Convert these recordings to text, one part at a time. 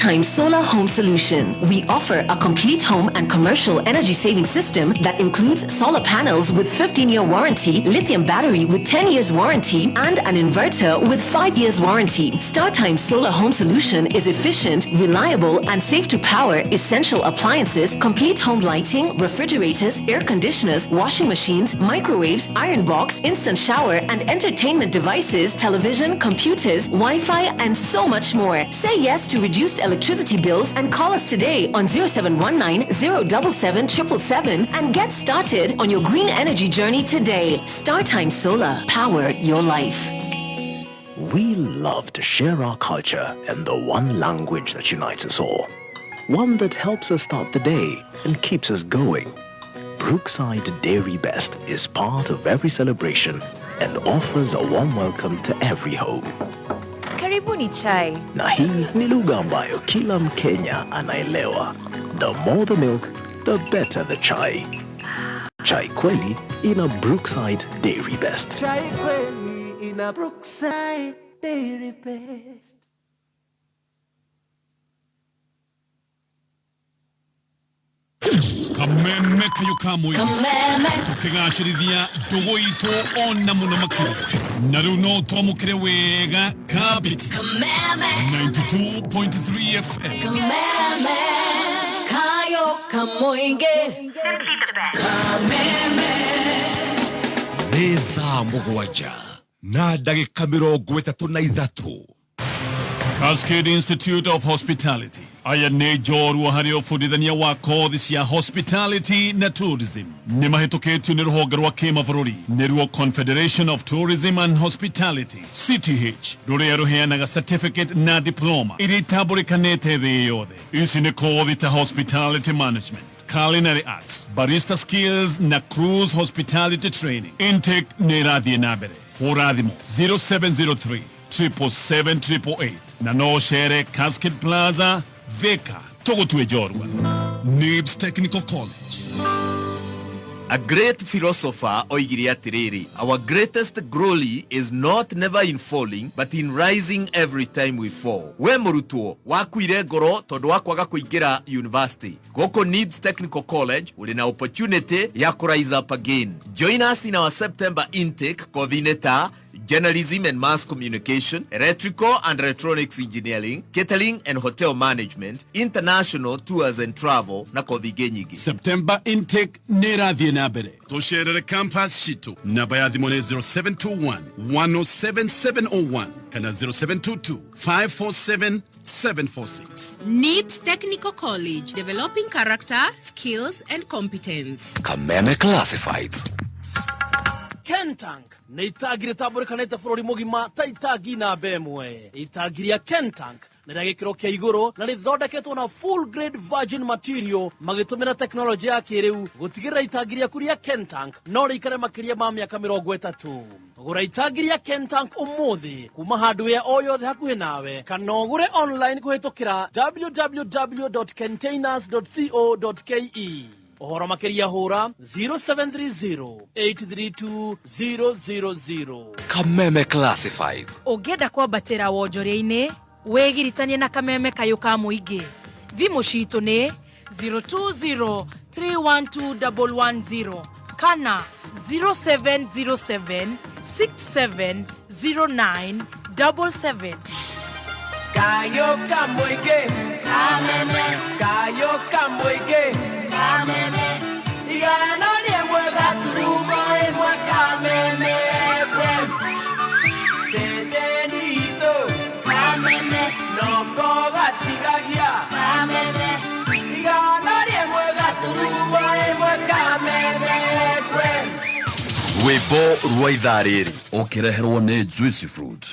StarTime Solar Home Solution. We offer a complete home and commercial energy saving system that includes solar panels with 15-year warranty, lithium battery with 10 years warranty, and an inverter with 5 years warranty. StarTime Solar Home Solution is efficient, reliable, and safe to power essential appliances, complete home lighting, refrigerators, air conditioners, washing machines, microwaves, iron box, instant shower, and entertainment devices, television, computers, Wi-Fi, and so much more. Say yes to reduced electricity bills and call us today on 0719 077 777 and get started on your green energy journey today. StarTime Solar. Power your life. We love to share our culture and the one language that unites us all. One that helps us start the day and keeps us going. Brookside Dairy Best is part of every celebration and offers a warm welcome to every home. Karibuni chai. Na hii ni lugha ambayo kila Mkenya anaelewa. The more the milk, the better the chai. Chai kweli ina Brookside Dairy Best. Chai kweli ina Brookside Dairy Best. Kameme kayukamwe tukigashirithia ndugu itu ona muno makiri na riu no twamukire wega Kabit 92.3 FM Kameme kayo kamoinge Kameme ni thaa mugwanja na ndagika 33 Cascade Institute of Hospitality. Aya ne joru hari ofudithania wa kothi cia hospitality na tourism. Ni mahitũkĩtio nĩ rũhonge rwa kĩmabũrũri nĩruo Confederation of Tourism and Hospitality CTH rũrĩa rũheanaga certificate na diploma iria itambũrĩkanĩte thĩ yothe. Ici nĩ kothi ta hospitality management, culinary arts, barista skills na cruise hospitality training. Intake nĩ ĩrathiĩ na mbere. Hũra thimũ 0703 777 na no shere Cascade Plaza Veka Togotwe Jorwa. NIBS Technical College. A great philosopher oigire atiriri, our greatest glory is not never in falling but in rising every time we fall. We murutwo wakuire ngoro tondu wa kwaga kuingira university. Goko NIBS Technical College uli na opportunity ya rise up again. Join us in our September intake coordinator Journalism and Mass Communication, Electrical and Electronics Engineering, Catering and Hotel Management, International Tours and Travel, na kothi nyingi. September intake nĩrathiĩ na mbere. Tũcerere campus citu. Namba ya thimũ nĩ 0721 107701 kana 0722 547 746. NIBS Technical College, developing character, skills and competence. Kameme Classifieds. Kentank na itagire taburĩkanĩte bũrũri mũgima ta itangi na bemwe. Itangi rĩa Kentank nĩ rĩa gĩkĩro kĩa igũrũ na rĩthondeketwo na full grade virgin material magĩtũmĩra teknolojĩ ya kĩrĩu gũtigĩrĩra itangi rĩaku rĩa Kentank no rĩikare makĩria ma mĩaka 30. Gũra itangi rĩa Kentank ũmũthĩ kuma hardware o yothe hakuhĩ nawe kana ũgũre online kũhĩtũkĩra www.containers.co.ke. Ohoro makeria hora 0730-832-000. Kameme Classifieds. Ũngĩenda kwambatĩra wonjoria-inĩ wĩgiritanie na Kameme kayuka mũingĩ. Thimũ citũ nĩ 020-312-110 kana 0707-6709-77. Kayuka mũingĩ Kameme kayuka mũingĩ Kameme igana rĩmwe gaturumo ĩmwe Kameme FM ceceni itũ Kameme noko gatigagia Kameme igana rĩmwe gaturumo ĩmwe Kameme FM. Rwĩmbo rwa ithaa rĩrĩ ũkĩreherwo nĩ Juicy Fruit.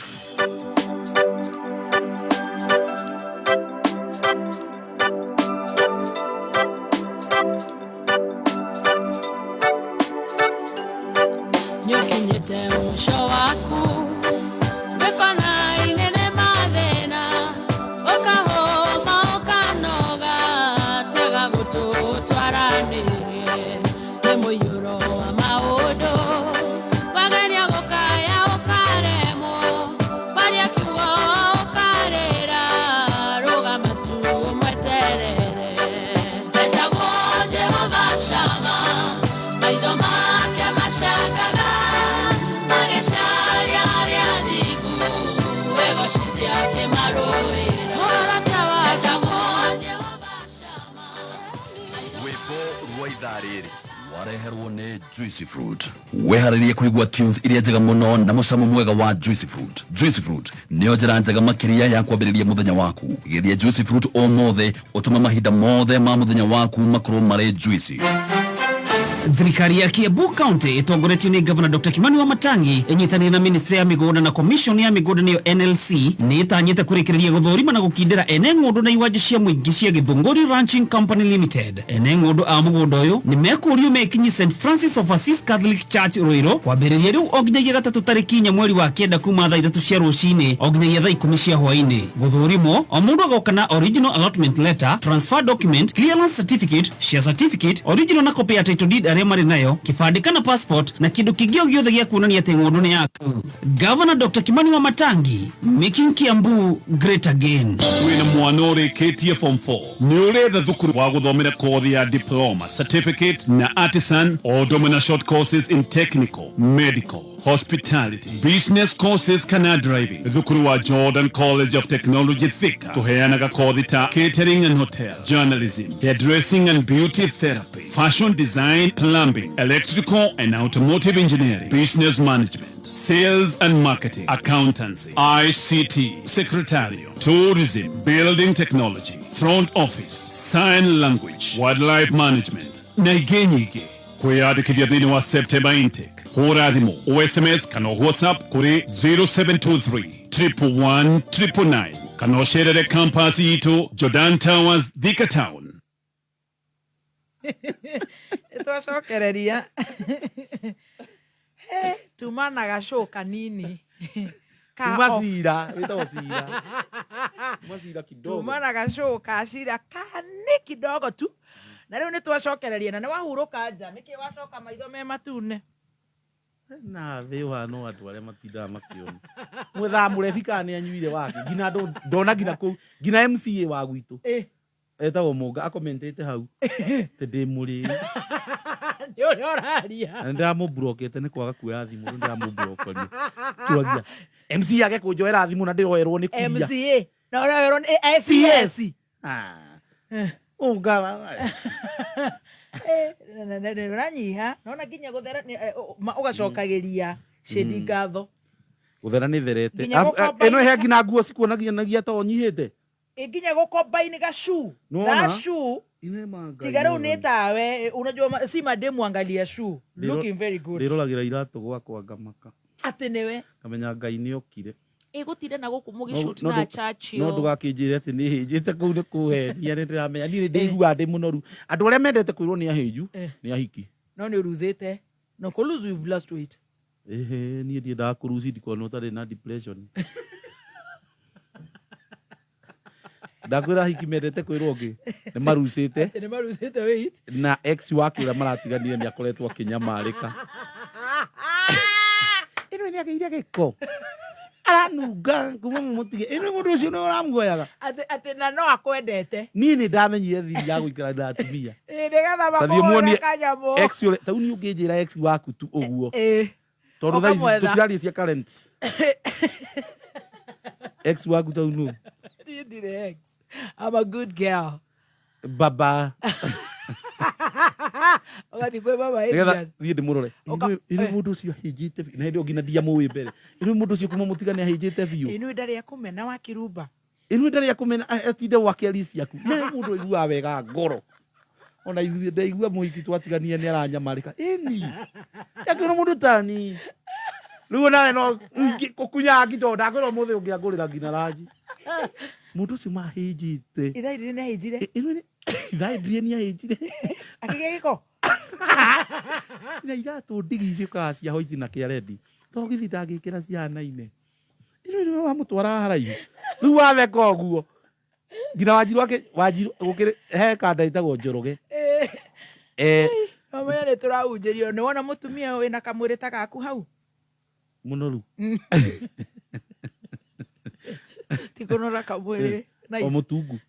ithariri wareherwo ni Juicy Fruit. Weharirie kuigwa tunes iria njega muno na mucamo mwega wa Juicy Fruit. Juicy Fruit niyo njira njega makiria ya kwambiriria muthenya waku. Geria Juicy Fruit o mothe utuma mahinda mothe ma muthenya waku makuru mare juicy. Thirikari ya Kiambu County itongoretio ni Governor Dr. Kimani Wamatangi inyitanire na Ministry ya Migunda na Commission ya Migunda niyo NLC ni itanyite kurikiria guthurima na gukindira ene ng'undu na iwanja cia muingi cia Githunguri Ranching Company Limited. Ene ng'undu a mugunda uyu ni mekurio mekinyi St Francis of Assisi Catholic Church Ruiro kwambiriria riu oginyagia gatatu tariki 4 mweri wa kenda kuma thaa 3 cia rucini oginyagia thaa 10 cia hwaini. Guthurimo o mundu agoka na original allotment letter, transfer document, clearance certificate, share certificate, original na copy ya title deed aria mari nayo, kifandika na passport na kindu kingio giothe gia kuonania ati ng'undu ni yaku. Governor Dr. Kimani Wamatangi, making Kiambu great again. Wina mwana urikitie form 4 ni uretha thukuru wa guthomera kothi ya diploma, certificate na artisan or domina short courses in technical, medical, hospitality, business courses kana driving. Thukuru wa Jordan College of Technology Thika tuheanaga kothi ta catering and hotel, journalism, hairdressing and beauty therapy, fashion design, plumbing, electrical and automotive engineering, business management, sales and marketing, accountancy, ICT, secretarial, tourism, building technology, front office, sign language, wildlife management, na igenyige. Kwiyandikithia thini wa September intake. Hura thimu o SMS kana WhatsApp kuri 0723 111 999 kana sherere campus yitu Jordan Towers Thika Town. Twacokereria tumana gacoka nini Masira kidogo. Tumana gacoka cira kani kidogo tu. Na riu ni twacokereria na ni wahuruka nja niki wacoka maitho me matune. Na vewa no atu aria matinda makiona. Mwethamure fika ni anyuire wake. Gina ndona gina ku gina MCA wa gwitu. Etagwo Munga akomentete hau. Tende muri. Ni uri oraria. Ndamu blockete ni kwaga kuoya thimu ndamu blockeria. Tuagia. MCA age kunjoera thimu na ndiroerwo ni kuya. MCA. Na oroerwo ni CS. Unga ranyiha nona nginya guthera ugacokagiria shedi ngatho guthera ni therete eno he ngina nguo cikuonagia to nyihite nginya gukombaini gashu gashu tiga riu ni tawe unajua si mademu angalia shoe looking very good ndirolagira iratu gwakwa ngamaka ati niwe kamenya ngai ni okire igutire na guku mugishoot na chachi no ndugakinjire ati ni hinjite kuu ni kuhenia ni ndiramenya ni ndigua ndi munoru andu aria mendete kwirwo ni ahiju ni ahiki no ni uruzete no ko lose you've lost weight ni ndi nda kuruzi ndiko no tari na depression ndakwira hiki mendete kwirwo ngi ni marusite weight na ex wake uria maratiganire ni akoretwo kinyamarika ino ni ageire giko aranunga kuma mutige ino mundu ucio no uramgoyaga ate na no akwendete ni ndamenyire thiri ya guikara na atumia nigetha mamuone kanyamo ex ule tau ni unginjira ex waku tu oguo tondu thai tutirari cia current ex waku tau no ndire ex I'm a good girl baba ogati kwe baba Elian thie ndimurore ino mundu ucio hinjite na ndio ngina ndia muwi mbere ino mundu ucio kuma mutigania hinjite biu ino ndari ya kumena wa kirumba ino ndari ya kumena atinde wakelisi yaku na mundu igua wega ngoro ona ithuĩ ndaigua muhiki twatigania ni aranyamarika ini yakino mundu tani riu nawe no kukunya ngito ndakwira muthe ungiangurira ngina raji mundu ucio mahinjite ithairi ni hinjire ino ithairi ni hinjire akige giko na iratu ndigi icio kacia hoiti na kiaredi to githi ndangikira ciana-ine ino wa mutwara haraihu riu waveka uguo ngina wajiru gukire he kanda itagwo Njoroge amaya ni turaunjirio ni wona mutumia wina kamwiri ta gaku hau munoru tikunora kamwiri o mutungu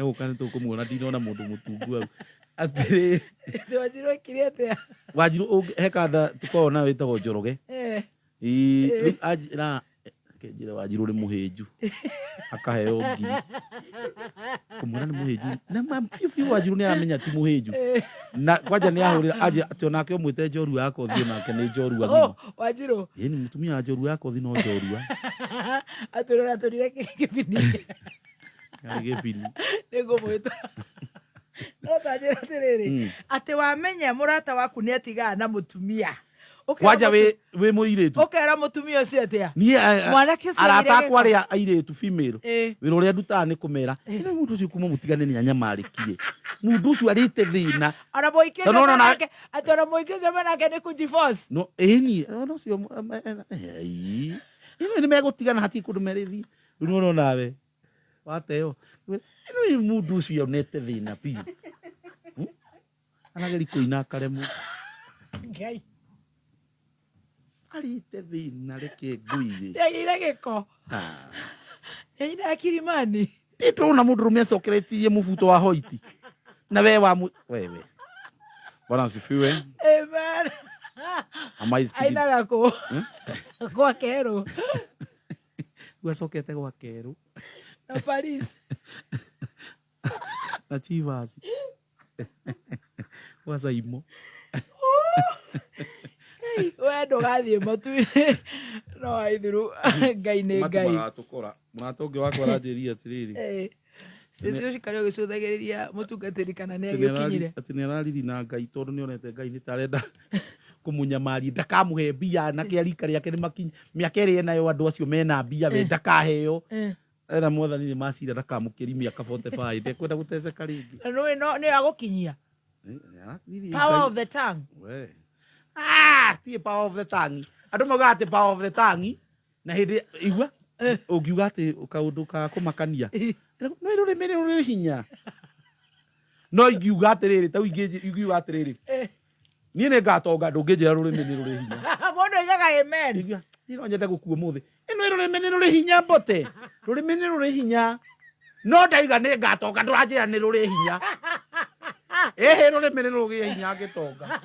ukane tukumuona ndinona mundu mutungu au atiri Wajiru ikiriete Wajiru he kanda tukona witagwo Njoroge na kenjira Wajiru ri muhinju akaheo ngiri kumwona ni muhiju na fiu wajiru ni aramenya ti muhiju na kwaja ni ahurira aje ati onake omwite njorua yako thio nake ni njorua ng'ima Wajiru ni mutumia njorua yako thio no njorua aturora turire kibini gibini nego mwita no tajira tiriri ati wamenya murata waku ni atiga na mutumia kwaja we muiretu okera mutumia ucio atia ni mwanake ucio arata kwaria airetu female wira uria nduta ni kumera ina mundu ucio kuma mutigane ni anyamarikie mundu ucio arite thina ona boikio nake atona boikio nake ni kujiforce no eni no cio ino ni megutigana hati kundumerethi no nawe wateo ino mundu ucio nete thina pi anageri kuina karemu ngai arite thina reke nguire yagira giko yagira kirimani tito na mundu rumia sokeretie mufuto wa hoiti na wewe bwana sifiwe amen aina gako kwa kero wasokete kwa kero na Paris na Chivas wasaimo wendo gathie matu no aithuru ngai ni ngai matukora muratonge wakwa rajeria atiriri sio shikario gicuthagiria mutungatiri kana ne agikinyire ati ne arariri na ngai tondu ni onete ngai ni tarenda kumunyamari ndakamuhe mbia na kiarika riake ni makinyi miaka iri nayo andu acio mena mbia we ndakaheo era mwathani ni macira ndakamukiri miaka 45 ndekwenda guteceka ringi no ni agukinyia power of the tongue we tie power of the tongue andu magate power of the tongue na hindi igua ugiuga ati kaundu ka kumakania no irure mere uri hinya no igiuga atiriri tau igiuga atiriri nie ne gatonga ndungijira ruri mere ruri hinya mundu igaga amen igua ino nyenda gukua muthi ino irure mere ruri hinya mbote ruri mere ruri hinya no ndaiga ne gatonga nduranjira ni ruri hinya ruri mere ruri hinya gitonga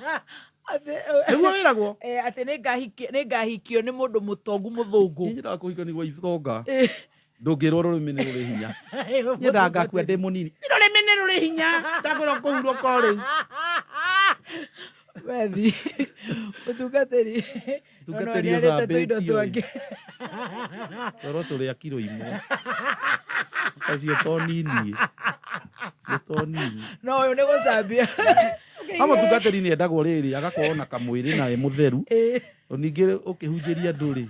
niguo wiragwo ati ni ngahikio ni mundu mutongu muthungu njira kuhikio ni gwa itonga ndungirwo rurimi ni ruri hinya nyenda ngakua ndi munini rurimi ni ruri hinya ndakwira kuhurwo kori wethi utungatiri ucambĩtio toro turia kiro imwe acio to nini no uyu ni gucambia amutungatiri ni endagwo riri agakorwo na kamwiri na mutheru ningi ukihunjiria nduri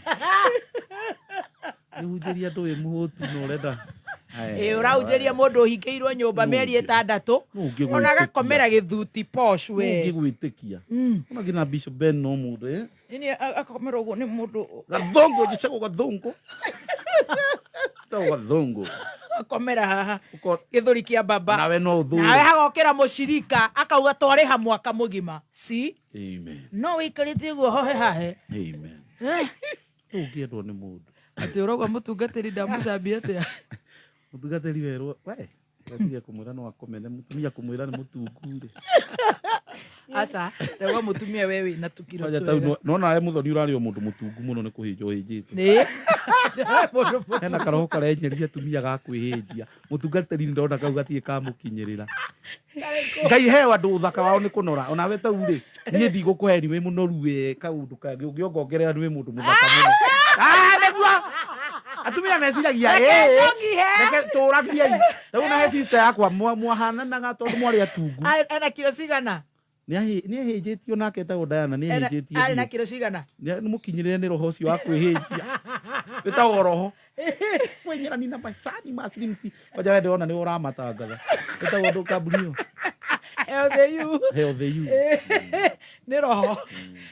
ihunjiria nduri muhutu no renda urahunjiria mundu uhingiirwo nyumba meri 6 ona gakomera githuti posh we ngigwitikia ona gina Bishop Ben no mundu ini akomera uguo ni mundu gathongo gicego gathongo gathongo akomera haha githuri kia baba nawe no uthure nawe hagokira mushirika akauga twariha mwaka mugima si amen no wikarite guo hohe hahe amen ungiendwo ni mundu ati urogwa mutungatiri ndamucambia atia mutungatiri werwo we Ndio kumwira no akomene mutumia kumwira ni mutungure asa ndio mutumia wewe na tukiro tu no nae muthoni urari o mundu mutungu muno ni kuhinjo hinjite ni ena karoho karenyeria tumia ga kwihijia mutungatiri ndona kau gatie kamukinyirira ngai hewa ndu thaka wao ni kunora ona we tauri nie ndigukuheri we munoru we kaundu kangi ungiongongerera ni mundu muthaka muno negua atumia meciragia reke turagie tau na he sister yakwa mwahana na gatondu mwari atungu ana kilo cigana ni ahijitio nake ta Diana ni ahijitio ari na kilo cigana ni mukinyirire ni roho cio wa kwihijia bita roho wenyera ni na masani maslimti waja wende ona ni uramatangatha bita wondu kabrio Hell you ni roho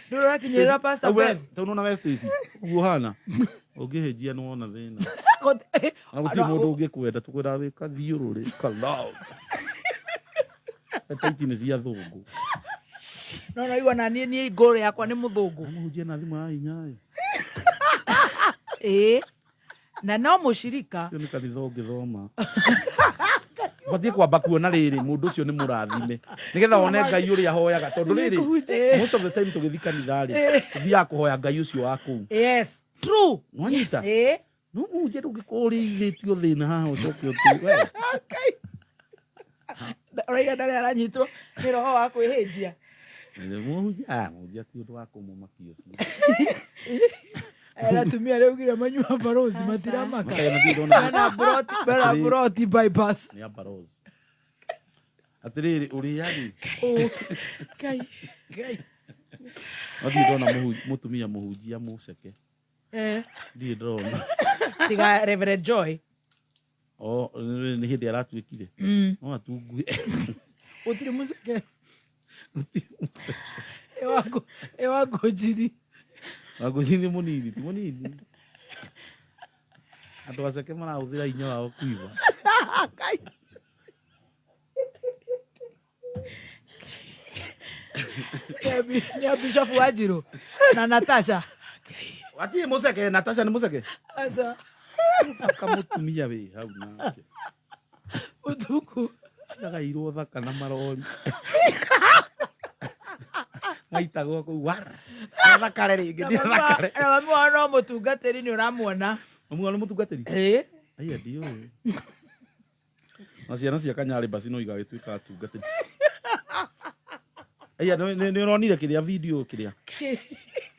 ndura kinyira pastor Ben tau na Westacy guhana ungihijia no ona thina aguti mundu ungikwenda tukwira wika thiururi kalao taitini cia thungu no igwa na ni ngore yakwa ni muthungu muhunjia na thimu ya inyayo na no mushirika cio ni kanitha ungithoma batie kwamba kuona riri mundu ucio ni murathime nigetha one ngai uria hoyaga tondu riri most of the time tugithikanitha ri thia kuhoya ngai ucio waku yes true mwanyita no muje ndungikuritio thina haha ucoke utu we Oiga ndari aranyitwo ni roho wa kwihijia. Mũhunjia ti ũndũ wa kũmũmakia ũcio. Anatumia leo kile manyua barozi matiramaka. Bana broti bypass. Ni barozi. Atiriri uriyani. Kai. Wati ndona mutumia muhunjia muceke. Ndi ndona. Tiga Reverend Joy. Ni hindi aratuikire. No atungu. Utiri muceke. Ewago jiri. Agojini munini, ti munini. Andu aceke marahũthĩra hinya wao kuiva. Ni Bishop Wanjiru na Natasha. Wati muceke, Natasha ni muceke. Asa. Akamutumia we hau nake. Utuku. Ciagairwo thaka na marori. Maitagwo kũu wara. Thakare rĩngĩ nĩ thakare. Na mwana mũtungatĩri nĩ ũramuona. Mwana mũtungatĩri? Aya ndiũĩ. Na ciana cia Kanyarĩ basi no igagĩtuĩka atungatĩri. Aya nĩ ũronire kĩrĩa video kĩrĩa.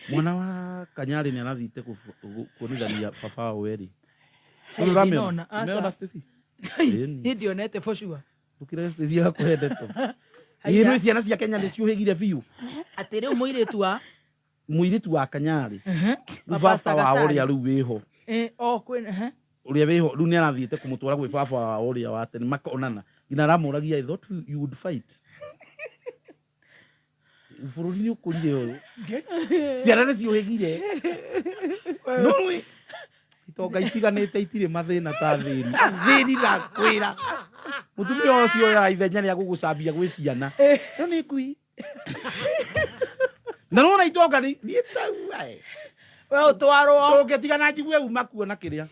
Mwana wa Kanyarĩ nĩ arathite kuonithania baba wao erĩ. Ũramĩona? Ũmeona Stacy? Nĩ ndionete for sure. Tukire Stacy agakwendetwo. Ino ciana cia Kenya nĩ ciũhĩgire biũ. Atĩ rĩu mũirĩtu wa Kanyarĩ. Baba wa ũrĩa rĩu wĩho. Kwĩna ũrĩa wĩho rĩu nĩ arathiĩte kũmũtwara gwĩ baba wa ũrĩa wa tene makonana. Ngina aramũragia I thought you would fight. Bũrũri nĩ ũkũrire ũyũ. Ciana nĩ ciũhĩgire. No we. Itonga itiganĩte itirĩ mathĩna ta thĩni. Thĩni na kwĩra. Mutumia ũcio ya ithenya rĩa gũgũcambia gwĩ ciana. No nĩ ngui. Na no na itonga nĩ tawe. We ũtwarwo. Ũngĩtigana njigue uma kuona kĩrĩa.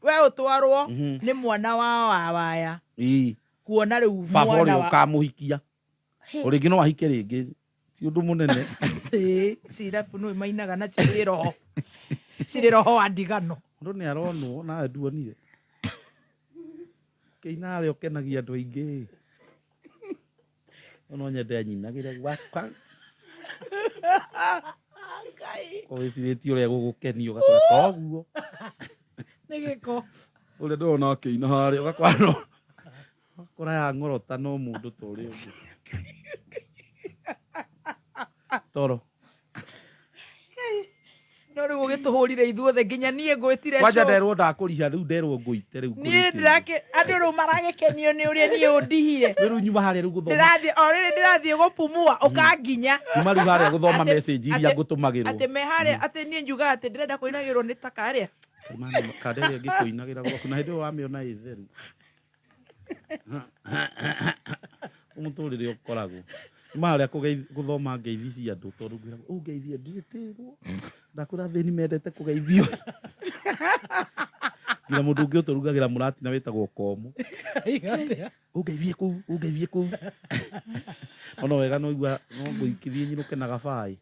We ũtwarwo nĩ mwana wa waya. Kuona rĩu baba ũrĩa ũkamũhikia. Ũrĩngĩ no ahike rĩngĩ. Ti ũndũ mũnene. Cirabu no mainaga na cirĩ roho wa ndigano. Mũndũ nĩ aronwo na nduonire. Kĩinarĩ ũkenagia andũ aingĩ. Ono nyende anyinagĩre gwakwa. Wĩcirĩtie ũrĩa gũgũkenio ũgakora toguo. Nĩ gĩko. Ũrĩa ndona akĩina harĩa ũgakora no. Ũgakora ya ng'orota no mũndũ ta ũrĩa ũngĩ. Toro. No rĩu ũgĩtũhũrire ithuothe nginya niĩ ngwĩtire kwanja nderwo ndakũriha rĩu nderwo ngũite rĩu niĩ ndirake andũ rĩu maragĩkenio nĩ ũrĩa niĩ ũndihire rĩu nyuma harĩa rĩu gũthoma ndĩrathiĩ gũpumua ũkanginya nyuma rĩu harĩa gũthoma message iria ngũtũmagĩrwo atĩ me harĩa atĩ niĩ njugaga atĩ ndĩrenda kũinagĩrwo nĩ ta karĩa kande ĩrĩa ngĩkũinagĩra gwaku na hĩndĩ ĩyo wamĩona ĩ theru mũtũrĩre ũkoragwo maria gũthoma ngeithi cia andũ tondũ ngwĩra ũngeithie ndĩtĩrwo ndakũra thĩni mendete kũgeithio ngira mũndũ ũngĩ ũtũrugagĩra mũrati na wĩtagwo komu ũngeithie kũu ono wega no igua no ngũikithie nyinũke na gabai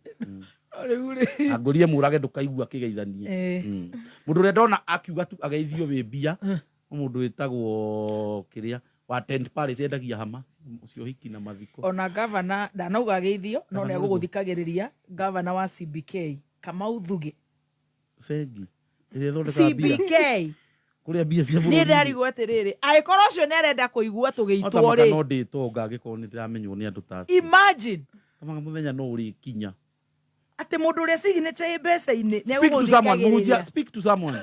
angũrie mũrage ndũkaigua kĩgeithanie mũndũ ũrĩa ndona akiuga tu ageithio wĩ mbia mũndũ wĩtagwo kĩrĩa wa tent Paris endagia hama ucio hiki na mathiko ona governor ndanauga geithio no nĩ agũgũthikagĩrĩria governor wa CBK Kamau Thuge Fegi CBK kuria bia cia bũrũri nĩ ndarigwo atĩrĩrĩ agĩkorwo ũcio nĩ arenda kũigua tũgĩitwo rĩ no ndĩtonga angĩkorwo nĩ ndĩramenywo nĩ andũ ta imagine kama mũthenya no ũrĩ kinya atĩ mũndũ ũrĩa signature mbeca-inĩ nĩ agũgũthikagĩrĩria speak to someone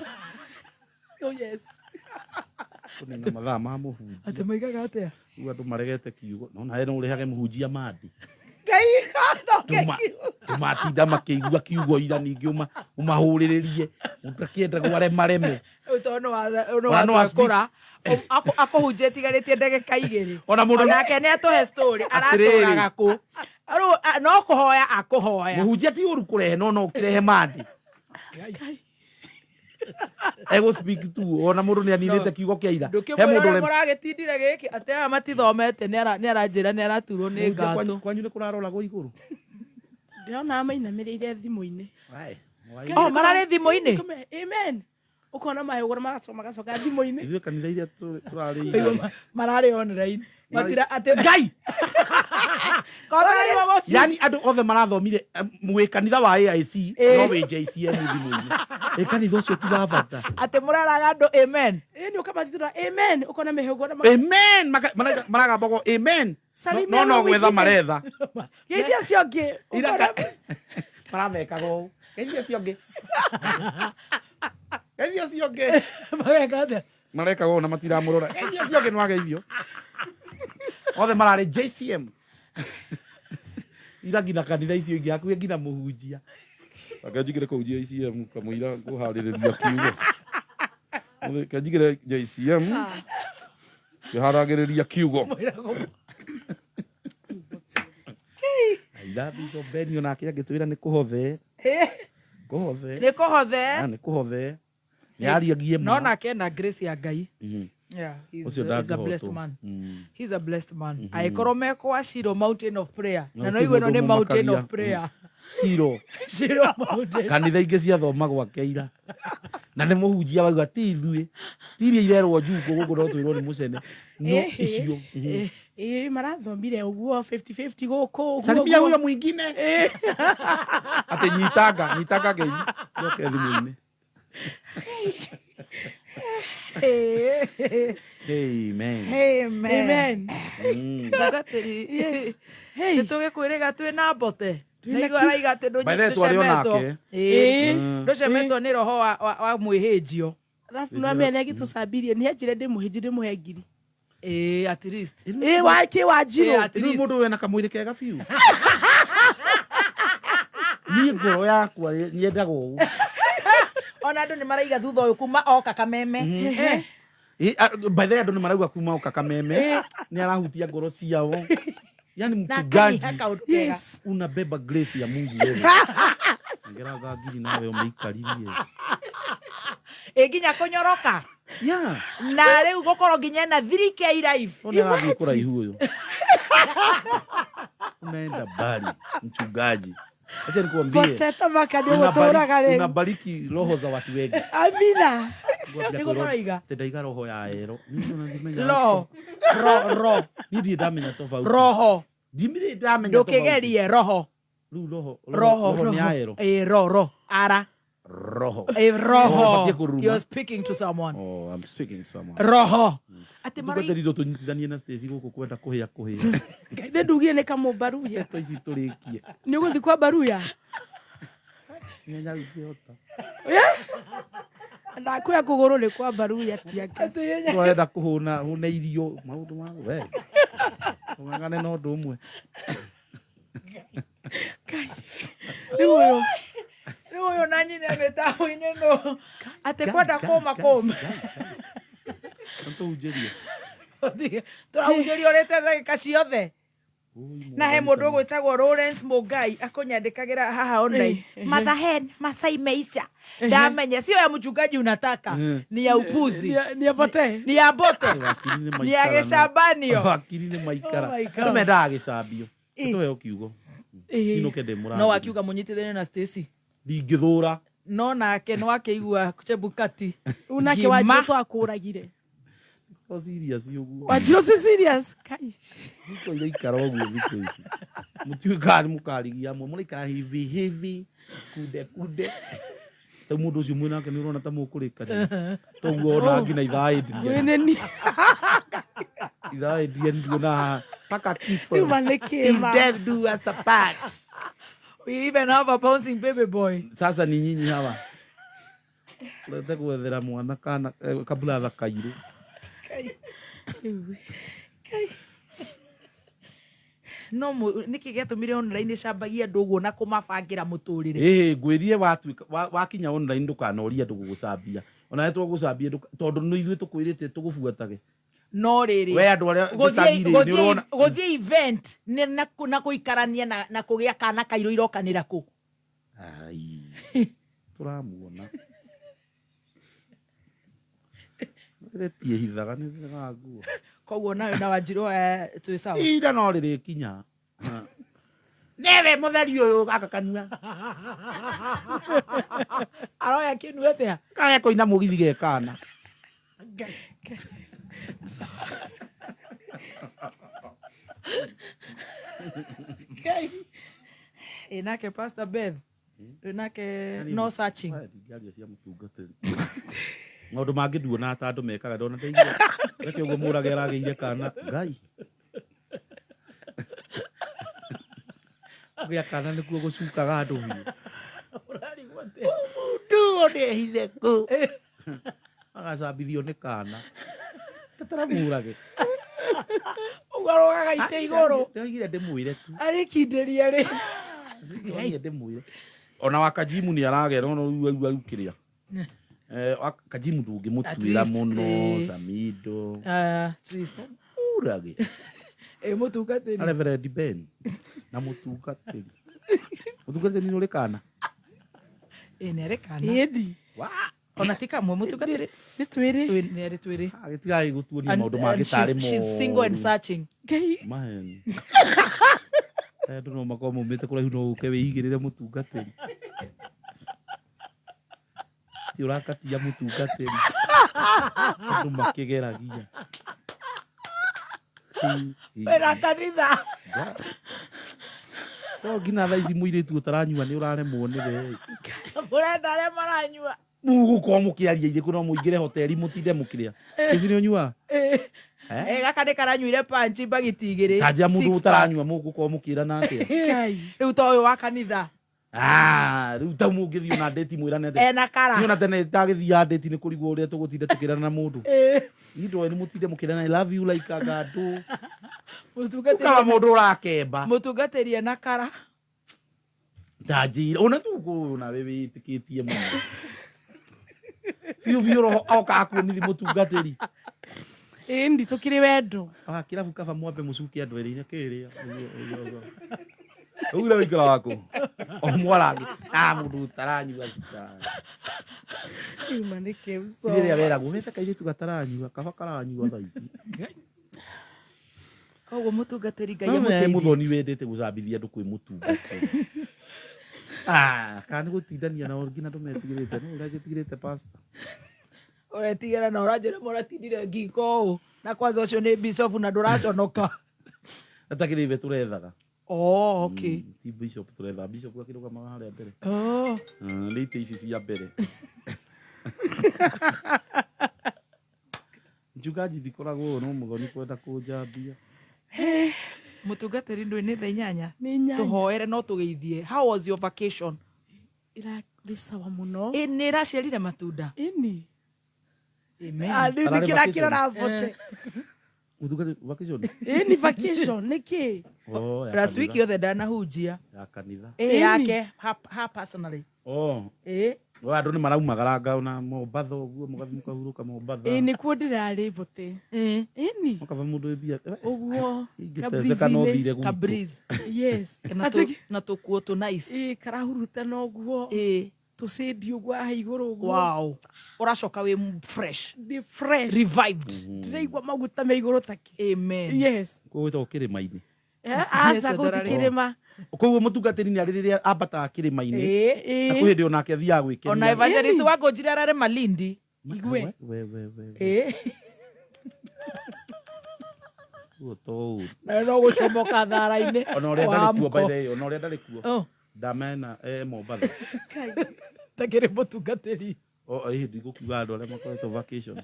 oh yes kunena mathaa ma mũhunjia atĩ maigaga atĩa rĩu andũ maregete kiugo no nawe no ũrĩhage mũhunjia mandi matinda makĩigua kiugo ira ningĩ ũmahũrĩrĩrie ũtakĩenda gwareme ũtona akũhunjia ĩtigarĩtie ndagĩka igĩrĩ onake nĩ atũhe story aratũraga kũ no kũhoya akũhoya mũhunjia ti ũru kũrehe no ũkĩrehe mandi ego speak tu ona mũndũ nĩ aninĩte kiugo kĩa ira he mũndũ mũragĩtindire gĩkĩ atĩ aya matithomete nĩ aranjĩra nĩ araturwo nĩ ngatũ kwanyu nĩ kũraroragwo igũrũ ndĩrona mainamĩrĩire thimũ-inĩ mararĩ thimũ-inĩ amen ũkona mahũgũra magacoka thimũ-inĩ ithuĩ kanitha iria tũrarĩ mararĩ online Matira ate Ngai. Yani andu othe marathomire mwe kanitha wa AIC no we JCM thimu-ini. Kanitha ucio ti wa bata. Ate muraraga andu amen. Ni ukamatithura amen ukona mehugo na amen maraga bogo amen. No gwetha maretha. Geithia ciongi. Maramekago. Geithia ciongi. Geithia ciongi. Mageka marekago na matiramurora. Geithia ciongi no ageithio. Othe marare JCM. Ira ngina kanitha icio ingi hakuhĩ ngina mũhunjia. Akanjigire kũu JCM kamũira kũharĩrĩria kiugo. Kanjigire JCM kĩharagĩrĩria kiugo. Aida biso Benio nake agĩtwĩra nĩ kũhothe. Kũhothe. Nĩ kũhothe. Nĩ kũhothe. Nĩ ariagie ma. No nake na grace ya Ngai. Yeah, he's a blessed man. He's a blessed man. Aikorwo mekwa Shiro Mountain of Prayer. Na no igwe no nĩ Mountain of Prayer. Shiro Mountain. Kanitha ingĩ ciathoma gwake ira. Na nĩ mũhunjia wauga ti ithuĩ. Ti iria irerwo Njugu gũkũ no twĩrwo nĩ Mũcene. No icio. Marathomire ũguo 50-50 gũkũ. Salimia huyo mwingine. Ate nyitanga ngeithi. Yoke thimu-inĩ. Amen. Amen. Yes. Hey. Tugikwiriga twina mbote. Naigua araiga ati nducemetwo. Nducemetwo nĩ roho wa mwĩhĩnjio. Alafu no amene gitucabirie ni ajire ndimuhinji ndimuhengiri. At least. Wake wa Njiro. Rĩu mũndũ wena kamwĩrĩ kega biũ. Niĩ ngoro yakwa nyendaga ũũ. Ona andu ni maraiga thutha uyu kuma oka Kameme. By the way andu ni marauga kuma oka Kameme. Ni arahutia ngoro ciao. Yani mchungaji. Yes. Unabeba grace ya Mungu wewe. Ngeraga ngiri nawe umeikaririe. Nginya kunyoroka. Yeah. Na riu gukoro nginya na 3K live. Ona rathi kuraihu uyu. Unaenda bali mchungaji. Acha nikwambie. Poteta makadi wotoraga leo. Unabariki roho za watu wengi. Amina. Nikukoraiga. Tendaiga roho ya ero. Roho. Nidi ndamenya tofauti. Roho. Dimire ndamenya tofauti. Ndukigerie roho. Roho ni ya ero. Roho. Ara. Roho. Roho. You're speaking to someone. Oh, I'm speaking to someone. Roho. Ati mari ndirizo tunyitithanie na Stacy guku kwenda kuhia. Ngai ndugire ne kamo baruya. Eto ici turikie. Ni uguthi kwa baruya. Nyanya ukiota. Na kuya kuguru ni kwa baruya tiake. Twenda kuhuna irio maundu ma we. Tumangane no ndu umwe. Riu na nyine metaho-inĩ no ati kwenda koma. Tuhunjĩrie. Turahunjĩrio rĩte ndagĩka ciothe. Na he mũndũ ũgwĩtagwo Lawrence Mũngai akũnyandĩkagĩra haha online. Mathahen Masai Meisha. Ndamenya sio ya mchungaji unataka. Ni ya upuzi. Ni ya bote. Ni ya bote. Ni ya gĩcambanio. Wakiri nĩ maikara. Nĩmendaga gĩcambio. Tũtoe kiugo. Inoke ndemũra. No akiuga mũnyitithane na Stacy. Ndingĩthũra. No nake no akĩigua Chebukati. Unake Wanjiro twakũragire. O serious uguo. Wanjiro si serious. Kai. Niko ile ikara uguo thikũ ici. Mũtuĩkaga nĩ mũkarigia amwe mũraikara hivi kude. Ta mũndũ ũcio mwĩna nake nĩ ũrona ta mũkũrĩkania. Toguo ona ngina ithaĩndirie. Weneni. Ithaĩndirie ndiona paka kifo. If death do us apart. We even have a bouncing baby boy. Sasa ni nyinyi hawa. Lete gwethera mwana kana kabla tha Kairu. No niki gĩatũmire online cambagia andũ ũguo na kũmabangira mũtũrĩre. Ngwĩrie wakinya online ndũkanoria andũ gũgũcambia. Ona nĩ tũgũcambia tondũ nĩ ithuĩ tũkwĩrĩte tũgũbuatage. No rĩrĩ. We andũ arĩa gũcambire nĩ ũrona. Gũthiĩ event na gũikarania na kũgĩa kana Kairu irokanĩra kũ. Ai. Tũramuona. Retie hithaga nĩ thega nguo. Koguo nawe na Wanjiro twĩ sawa. Ira no rĩrĩ kinya. Newe mũtheri ũyũ gaka kanua. Aroya kĩnua atia. Kaya kũina mũgithi gekana. Kai. Inake Pastor Beth. Inake no searching. Ndiaria cia mutungatiri. Maundu mangiduona ta andu mekaga ndona ndeithia. Reke ugo murage arageire kana Ngai. Gĩa kana nĩkuo gũcukaga andũ biũ. Nduo ndehithe kũ. Agacambithio nĩ kana. Tataramurage. Ugarogaga ite igũrũ. Ndoigire ndĩmwĩre tu. Arĩkindĩria rĩ. Ndoigire ndĩmwĩre. Ona wakajimu nĩ aragera ona rĩu kĩrĩa. Kajimu ndũngĩmũtuĩra mũno Samido. Urage. Mutungatĩri. Reverend Ben. Na mutungatĩri. Mutungatĩri nĩ ũrĩ kana? Nĩ arĩ kana. Ĩndi. Ona ti kamwe mutungatĩri. Nĩ twĩrĩ. Nĩ arĩ twĩrĩ. Agĩtigai gũtuonia maũndũ mangĩ tarĩ mo. She's single and searching. Man. Andũ no makorwo maumĩte kũraihu no ũke wĩigĩrĩre mutungatĩri. Ti ũrakatia mutungatĩri. Andũ makĩgeragia. Wĩra kanitha. No ngina thaa ici mũirĩtu ũtaranyua nĩ ũraremwo nĩ we. Mũrenda arĩa maranyua. Mũgũkorwo mũkĩaria irĩkũ no mũingĩre hoteli mũtinde mũkĩrĩa. Cici nĩ ũnyua? Gaka nĩ karanyuire panchi bagiti igĩrĩ. Tanjia mũndũ ũtaranyua mũgũkorwo mũkĩrana atĩa. Rĩu ta ũyũ wa kanitha. Rĩu ta mũngĩthiĩ na ndeti mwĩrane atĩa. Ena kara. Niĩ ona tene ndagĩthiaga ndeti nĩ kũrigwo ũrĩa tũgũtinda tũkĩrana na mũndũ. Nĩndũĩ nĩ mũtinde mũkĩrana I love you like agandũ. Mũtungatĩri mũndũ ũrakemba. Mũtungatĩri ena kara. Tanjira ona tu na wewe wĩtĩkĩtie mũno. Biũ roho oka kuonithia mũtungatĩri. Ĩndi tũkĩrĩ wendo. Kĩrabu kaba mwambe mũcuke andũ erĩ kĩrĩa. Ugire wĩkĩra wako. O mwarangi. Mũndũ ũtaranyua gita. Ima nĩ kĩuso. Rĩrĩa weragwo wĩte kairĩtu gataranyua kaba karanyua thaa ici. Koguo mũtungatĩri Ngai amũteithie. Mũthoni wendete gũcambithia andũ kwĩ mũtungatĩri. Kana nĩ gũtindania na ngina andũ metigĩrĩte no ũragĩtigĩrĩte pastor. Ũretigĩra na ũranjĩra mũratindire ngiko ũũ. Na kwanza ũcio nĩ bishop na ndũraconoka. Atakĩrĩve tũrethaga. Oh, okay. Ti bishop turetha bishop akĩrũgama harĩa mbere. Nĩ itĩ ici cia mbere. Njugaji ndikoragwo no mũthoni kwenda kũnjambia. Mũtungatĩri ndũĩ nĩ thaa inyanya. Nĩ inyanya. Tũhoere no tũgeithie. How was your vacation? Ĩrarĩ sawa mũno. Nĩ ĩraciarire matunda. Ĩni. Amen. Rĩu nĩ kĩrakĩrora bote. Mũtungatĩri vacation. Ĩni vacation nĩkĩ? Last week yothe ndanahunjia. Ya kanitha. Yake her personally. Andũ nĩ maraumagaranga ona Mombatha ũguo mũgathiĩ mũkahurũka Mombatha. Nĩ kuo ndĩrarĩ bote. Ĩni. Mũkaba mũndũ mbia. Ũguo. Cabriz. Yes. Na tũkuo tũ nice. Karahuruta na ũguo. Tũcĩndi ũguo haha igũrũ ũguo. Wow. Ũracoka wĩ fresh. Be fresh. Revived. Ndĩraigua maguta me igũrũ taki. Amen. Yes. Gwĩtwo kĩrĩma-inĩ. Aca gũthiĩ kĩrĩma. Koguo mũtungatĩri nĩ arĩ rĩrĩa ambataga kĩrĩma-inĩ. Na kwĩ hĩndĩ onake athiaga gwĩkenia. Ona evangelist wa Ngũnjiri ararĩ Malindi. Igwe. Guo to. Na no gũcomoka thara-inĩ. Ona ũrĩa ndarĩ kuo by the way, ona ũrĩa ndarĩ kuo. Ndamena Mombatha. Takĩrĩ mũtungatĩri. Hĩndĩ gũkiuga andũ arĩa makoretwo vacation.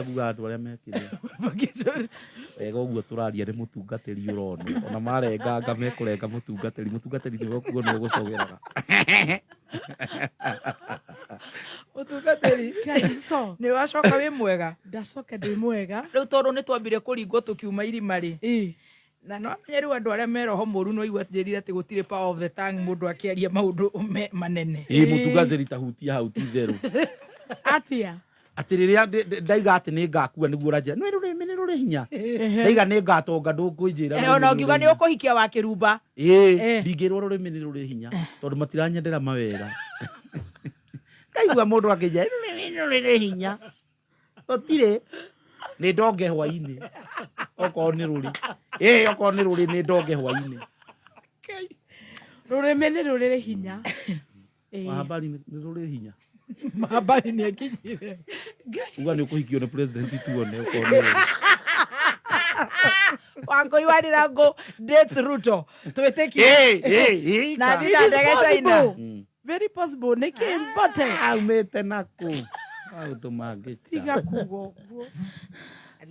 Kuga andũ arĩa mekĩrĩa. Wega ũguo tũraria nĩ mũtungatĩri ũronwo. Ona marenganga mekũrenga mũtungatĩri. Mũtungatĩri nĩ ũkuo nĩ ũgũcogeraga. Mũtungatĩri nĩ wacoka wĩ mwega. Ndacoka ndĩ mwega. Rĩu tondũ nĩ twambire kũringwo tũkiuma irima-rĩ. Na no amenye rĩu andũ arĩa meroho mũru no igua njĩrire atĩ gũtirĩ power of the tongue mũndũ akĩaria maũndũ manene. Mũtungatĩri tahutia hau ti therũ. Atĩa? Atĩ rĩrĩa ndaiga atĩ nĩ ngakua nĩguo ũranjĩra no rũrĩmĩ nĩ rũrĩ hinya. Ndaiga nĩ ngatonga ndũkũnjĩra. Ona ũngiuga nĩ ũkũhikia wa kĩrumba. Ndingĩrwo rũrĩmĩ nĩ rũrĩ hinya tondũ matiranyendera mawega. Kaigua mũndũ akĩnjĩra rũrĩmĩ nĩ rũrĩ hinya. Gũtirĩ nĩ ndonge hwainĩ. Okorwo nĩ rũrĩ. Okorwo nĩ rũrĩ nĩ ndonge hwainĩ. Rũrĩmĩ nĩ rũrĩ hinya. Wambari nĩ rũrĩ hinya. Mabani ni akinyire. Uga ni ukuhikio na president tuone ukone. Wako iwanira go dates Ruto. Tuweteki. Na thina ndege China. Very possible. Neki mbote. Umete nako. Auto mageta. Tiga kugo.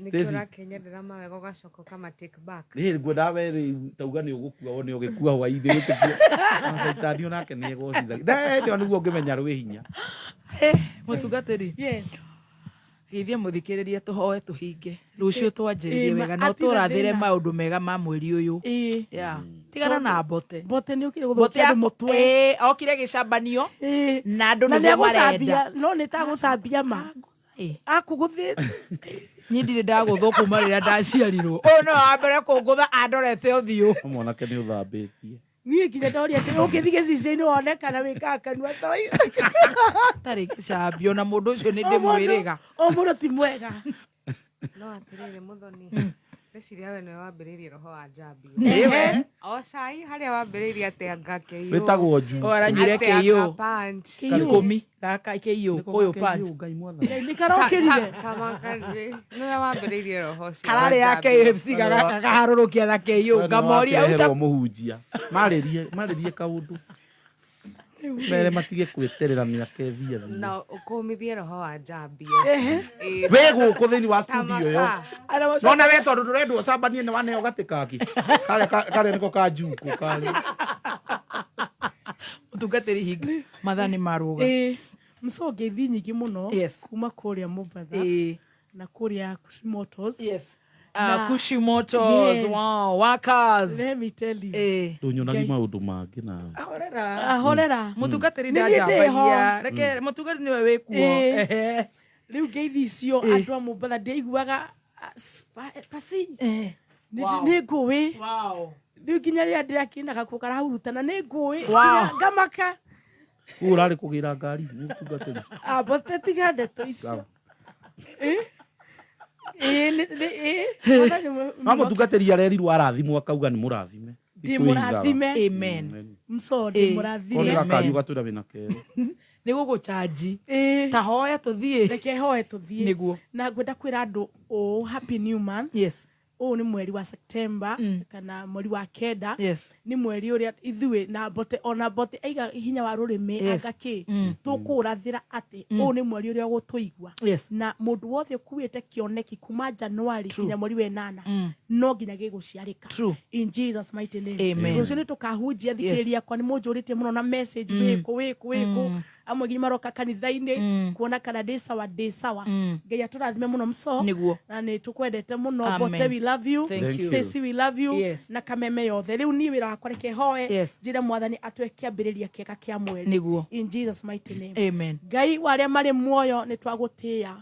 Nikiora Kenya ndirama wego gacoko kama take back. Ngwenda we tauga ni ugukua wone ugikua wa ithe gutekia. Saitani onake ni egocithagia. Ndio niguo ngimenya rwi hinya. Mutungatiri. Yes. Githie muthikiririe tuhoe tuhinge. Rucio twanjiririe wega no turathire maundu mega ma mweri uyu. Yeah. Tigana na Bote. Bote ni ukire guthukia mutwe. Okire gicambanio. Na andu ni gwarenda. No nitagucambia ma. Akuguthi. Ni ndire ndagutho kuma rira ndaciarirwo. No ambere kungutha andorete uthiu. Mwanake ni uthambitie. Ni kinya ndoria ati ukithige cici-ini wone kana wika kanwa toi. Tari gicambio na mundu ucio ni ndimwiriga. O mundu ti mwega. No atirire muthoni. Ndeciria we niwe wambiriirie roho wa Njambi. O cai haria wambiriirie ate anga KO. Wetagwo Ju. Oranyire KO. Ikumi. Gaka KO. Uyu punch. Ni karokirire. Kamakari. Niwe wambiriirie roho cio. Karare ya KFC gakaharurukia na KO. Ngamoria uta muhunjia. Maririe kaundu. Mere matige kweterera miaka ethia. Na ukumithie roho wa Njambi. We guku thiini wa studio yo. Nona we tondu ndurendwo cambanie ni waneo gatikaki. Kare niko ka Juku kare. Mutungatiri hingi. Mathani maruga. Msoge ithi nyingi muno kuma kuria Mombasa. Na kuria Kushimotos. Na Kushimotos. Wow, workers. Let me tell you. Tunyonagi maundu mangi na. Ahorera. Mutungatiri ndajabaia. Reke mutungatiri niwe wikuo. Riu ngeithi icio andu a Mombasa ndeiguaga pasi. Ni ngui. Wow. Riu nginya ria ndirakinaga ku karahurutana ni ngui. Ngamaka. Urari kugira ngari mutungatiri. Bote tiga ndeto icio. Mutungatiri arerirwo arathimwo akauga ni murathime. Ndi murathime. Amen. Msode murathime. Ona kari ugatura bina kero. Niguo guchanji. Ta hoya tuthie. Reke hoye tuthie. Niguo. Na ngwenda kwira andu o happy new month. Yes. O ni mweri wa September kana mweri wa kenda. Yes. Ni mweri uria ithue na Bote ona Bote aiga hinya wa rurimi agaki tukurathira ati o ni mweri uria gutuigwa. Na mundu wothe ukuite kioneki kuma January kinya mweri wa 8 no nginya giguciarika. In Jesus mighty name. Amen. Rucio ni tukahunjia thikiriria kwa ni munjurite muno na message wiku amwe ngi maroka kanitha-ini kuona kana day sawa ngai aturathime muno mso na ni tukwendete muno. Bote we love you. Stacy we love you. Na kameme yothe riu ni wira wakwa reke hoe njire mwathani atwe kiambiriria kiega kia mweri in Jesus mighty name. Amen. Ngai waria mari muoyo ni twagutia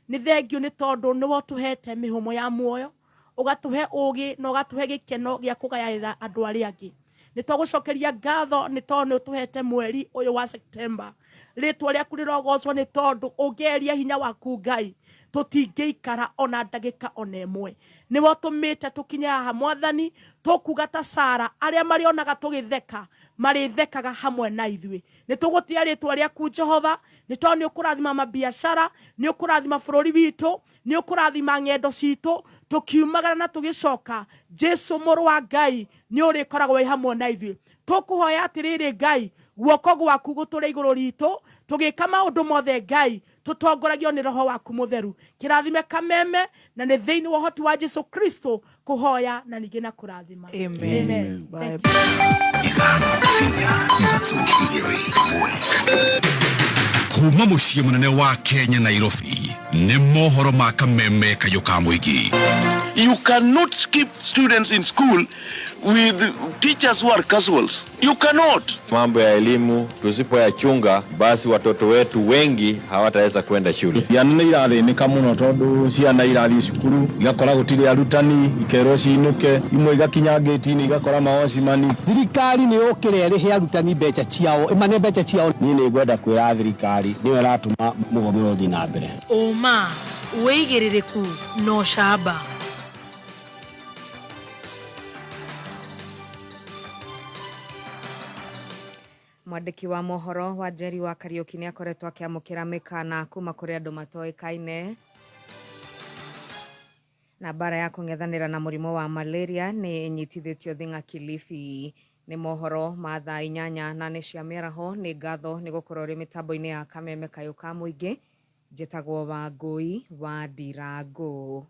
ni thengio ni tondu ni wotuhete mihumo ya muoyo ugatuhe ugi na ugatuhe gikeno gia kugayarira andu aria angi ni twagucokeria ngatho ni tondu utuhete mweri uyu wa September ritwa riaku rirogocwo ni tondu ungeria hinya waku Ngai tutingeikara ona ndagika ona imwe ni wotumite tukinya haha mwathani tukuga ta Sara aria marionaga tugitheka marithekaga hamwe na ithui ni tugutia ritwa riaku Jehova ni tondu ni ukurathima mabiashara ni ukurathima bururi witu ni ukurathima ngendo citu tukiumagara na tugicoka Jesu muru wa Ngai ni uri koragwo wi hamwe na ithui tukuhoya atiriri Ngai guoko gwaku guturi iguru ritu tugika maundu mothe Ngai tutongoragio ni roho waku mutheru kirathime kameme na ni thiini wa hoti wa Jesu Kristo kuhoya na ningi na kurathima. Amen. Bye. Kuma muciĩ munene wa Kenya Nairobi nĩ mohoro ma kameme kayo ka mũingĩ. You cannot keep students in school with teachers who are casuals. You cannot. Mambo ya elimu tusipoyachunga basi watoto wetu wengi hawataweza kwenda shule. Ciana nĩ irathĩnĩka mũno tondũ ciana irathiĩ cukuru igakora gũtirĩ arutani ikerwo ciinuke imwe igakinya ngĩti-inĩ igakora mawacimani. Thirikari nĩ yũkĩra ĩrĩhe arutani mbeca ciao imane mbeca ciao. Niĩ nĩ ngwenda kwĩra thirikari nĩyo ĩratũma mũgomo ũyũ ũthiĩ na mbere. Ũma wĩigĩrĩrĩku no camba. Mwandiki wa mohoro wa Njeri wa Kariuki nĩ akoretwo akĩamũkĩra mĩkana kuma kũrĩ andũ matoĩkaine. Na bara ya kũng'ethanĩra na mũrimũ wa malaria nĩ ĩnyitithĩtio Thing'a Kilifi. Nĩ mohoro ma thaa 8 na nĩ cia mĩaraho. Nĩ ngatho nĩ gũkorwo rĩ mĩtambo-inĩ ya Kameme Kayũ ka Mũingĩ. Njĩtagwo Wangũi wa Ndirangũ.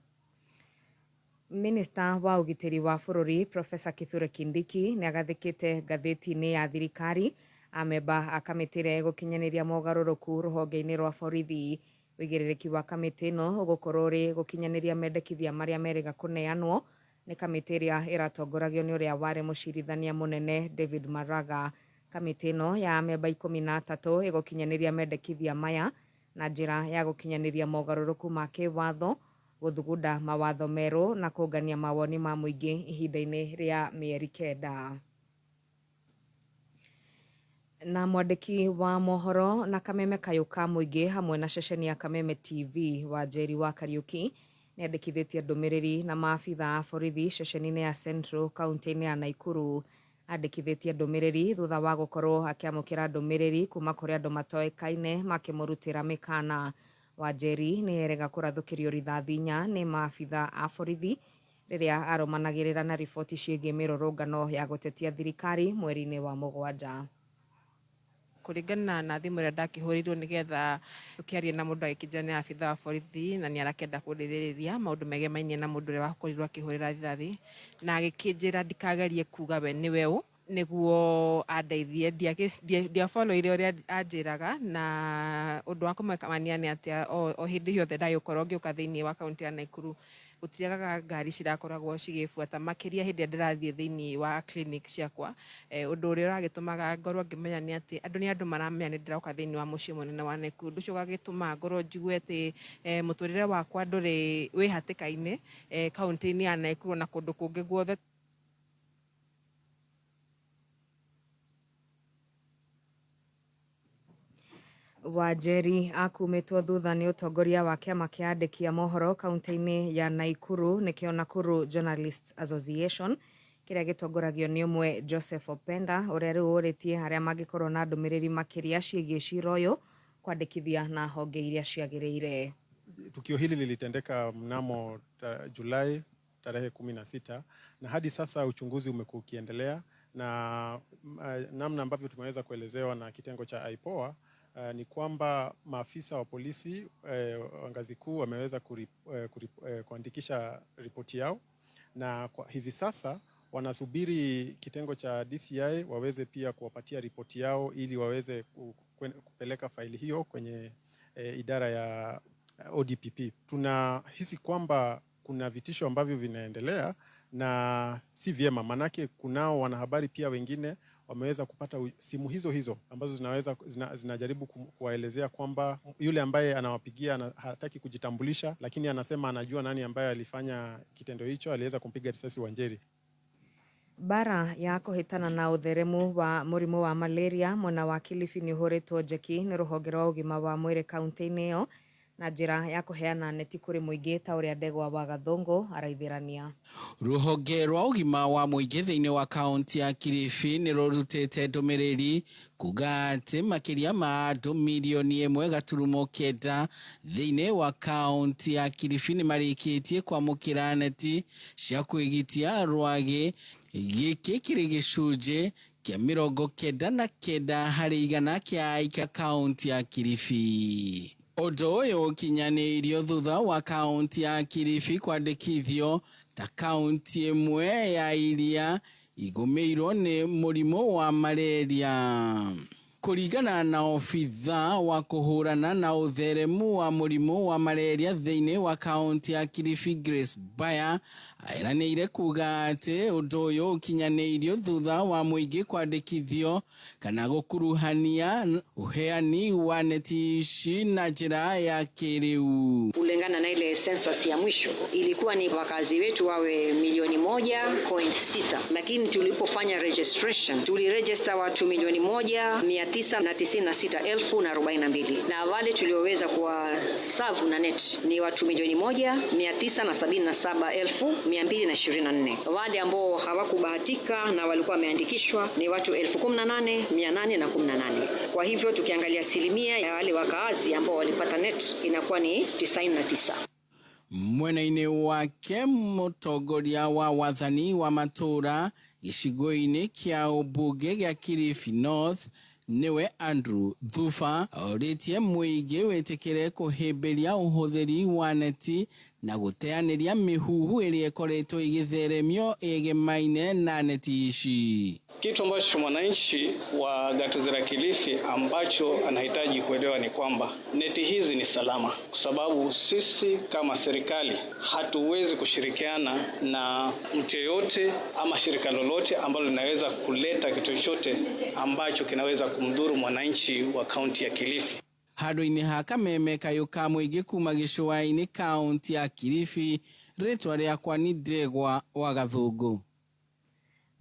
Minister wa ũgitĩri wa bũrũri Professor Kithure Kindiki nĩ agathĩkĩte ngathĩti-inĩ ya thirikari amemba a kamĩtĩ ĩrĩa ĩgũkinyanĩria mogarũrũku rũhonge-inĩ rwa borithi. Wĩigĩrĩrĩki wa kamĩtĩ ĩno ũgũkorwo rĩ gũkinyanĩria mendekithia marĩa merĩga kũneanwo nĩ kamĩtĩ ĩrĩa ĩratongoragio nĩ ũrĩa warĩ mũcirithania mũnene David Maraga. Kamĩtĩ ĩno ya amemba 13 ĩgũkinyanĩria mendekithia maya na njĩra ya gũkinyanĩria mogarũrũku ma kĩwatho, gũthugunda mawatho merũ na kũngania mawoni ma mũingĩ ihinda-inĩ rĩa mĩeri 9. Na mwandĩki wa mohoro na Kameme Kayũ ka Mũingĩ hamwe na ceceni ya Kameme TV wa Njeri wa Kariuki nĩ andĩkithĩtie ndũmĩrĩri na maabitha a borithi ceceni-inĩ ya Central kaunti-inĩ ya Naikuru. Andĩkithĩtie ndũmĩrĩri thutha wa gũkorwo akĩamũkĩra ndũmĩrĩri kuma kũrĩ andũ matoĩkaine makĩmũrutĩra mĩkana. Wa Njeri nĩ erega kũrathũkĩrio rithathi 4 nĩ maabitha a borithi rĩrĩa arũmanagĩrĩra na riboti ciĩgiĩ mĩrũrũngano ya gũtetia thirikari mweri-inĩ wa Mũgwanja. Kũringana na thimũ ĩrĩa ndakĩhũrĩirwo nĩgetha tũkĩaria na mũndũ agĩkĩnjania na abitha wa borithi na nĩ arakenda kũndeithĩrĩria maũndũ megemainie na mũndũ ũrĩa wakorirwo akĩhũrĩra rithathi na agĩkĩnjĩra ndikagerie kuga we nĩwe ũ nĩguo andeithie. Ndiafollow-ire ũrĩa anjĩraga na ũndũ wa kũmakania nĩ atĩ o hĩndĩ yothe ndagĩkorwo ngĩũka thĩinĩ wa kaunti ya Naikuru gũtiriagaga ngari cirakoragwo cigĩbuata makĩria hĩndĩ ĩrĩa ndĩrathiĩ thĩinĩ wa clinic ciakwa. Ũndũ ũrĩa ũragĩtũmaga ngorwo ngĩmenya nĩ atĩ andũ nĩ andũ maramenya nĩ ndĩroka thĩinĩ wa mũciĩ mũnene wa Naikuru. Ũndũ ũcio ũgagĩtũma ngorwo njigue atĩ mũtũrĩre wakwa ndũrĩ wĩ hatĩka-inĩ kaunti-inĩ ya Naikuru na kũndũ kũngĩ guothe. Wa Njeri akumĩtwo thutha nĩ ũtongoria wa kĩama kĩa andĩki a mohoro kaunti-inĩ ya Naikuru nĩkĩo Nakuru Journalists Association kĩrĩa gĩtongoragio nĩ ũmwe Joseph Openda ũrĩa rĩu ũrĩtie arĩa mangĩkorwo na ndũmĩrĩri makĩria ciĩgiĩ cira ũyũ kwandĩkithia na honge iria ciagĩrĩire. Tukio hili lilitendeka mnamo Julai tarehe 16 na hadi sasa uchunguzi umekuwa ukiendelea na namna ambavyo tumeweza kuelezewa na kitengo cha IPOA ni kwamba maafisa wa polisi ngazi kuu wameweza kuandikisha ripoti yao na kwa hivi sasa wanasubiri kitengo cha DCI waweze pia kuwapatia ripoti yao ili waweze kupeleka faili hiyo kwenye idara ya ODPP. Tunahisi kwamba kuna vitisho ambavyo vinaendelea na si vyema, manake kunao wanahabari pia wengine wameweza kupata simu hizo ambazo zinajaribu kuwaelezea kwamba yule ambaye anawapigia hataki kujitambulisha, lakini anasema anajua nani ambaye alifanya kitendo hicho, aliweza kumpiga risasi Wanjeri. Bara ya kũhĩtana na ũtheremu wa mũrimũ wa malaria mwena wa Kilifi nĩ ũhũrĩtwo njeki nĩ rũhonge rwa ũgima wa mwĩrĩ kaunti-inĩ ĩyo na njĩra ya kũheana neti kũrĩ mũingĩ ta ũrĩa Ndegwa wa Gathũngũ araithĩrania. Rũhonge rwa ũgima wa mũingĩ thĩinĩ wa kaunti ya Kilifi nĩ rũrutĩte ndũmĩrĩri kuga atĩ makĩria ma andũ milioni 1.9 thĩinĩ wa kaunti ya Kilifi nĩ marĩkĩtie kwamũkĩra neti cia kwĩgitia rwagĩ. Gĩkĩ kĩrĩ gĩcunjĩ kĩa 99 harĩ 100 kĩa aika kaunti ya Kilifi. Ũndũ ũyũ ũkinyanĩirio thutha wa kaunti ya Kilifi kwandĩkithio ta kaunti ĩmwe ya iria igũmĩirwo nĩ mũrimũ wa malaria. Kũringana na obitha wa kũhũrana na ũtheremu wa mũrimũ wa malaria thĩinĩ wa kaunti ya Kilifi Grace Baya eranĩire kuga atĩ ũndũ ũyũ ũkinyanĩirio thutha wa mũingĩ kwandĩkithio kana gũkuruhania uheani wa neti ici na njĩra ya kĩrĩu. Kulingana na ile census ya mwisho ilikuwa ni wakazi wetu wawe milioni 1.6, lakini tulipofanya registration tuliregister watu milioni 1,996,042 na wale tulioweza kuwa serve na net ni watu milioni 1,977,000 224. Wale ambao hawakubahatika na walikuwa wameandikishwa ni watu 18,818. Kwa hivyo tukiangalia asilimia ya wale wakaazi ambao walipata net inakuwa ni 99. Mwena-inĩ wake mũtongoria wa wathani wa matura gĩcigo-inĩ kĩa ũmbunge gĩa Kilifi North niwe Andrew Thufa orĩtie mũingĩ wĩtĩkĩre kũhĩmbĩria ũhũthĩri wa neti na gũteanĩria mĩhuhu ĩrĩa ĩkoretwo igĩtheremio ĩgemaine na neti ici. Kitu ambacho mwananchi wa gatuzi la Kilifi ambacho anahitaji kuelewa ni kwamba neti hizi ni salama, kwa sababu sisi kama serikali hatuwezi kushirikiana na mtu yeyote ama shirika lolote ambalo linaweza kuleta kitu chochote ambacho kinaweza kumdhuru mwananchi wa kaunti ya Kilifi. Handũ-inĩ ha kameme kayũ ka mũingĩ kuma gĩcũa-inĩ kaunti ya Kilifi, rĩtwa rĩakwa nĩ Ndegwa wa Gathũngũ.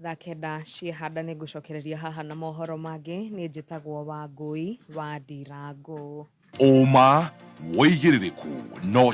Thakenda ciehanda nĩ ngũcokereria haha na mohoro mangĩ. Nĩ njĩtagwo Wangũi wa Ndirango. Ũma, wĩigĩrĩrĩku, no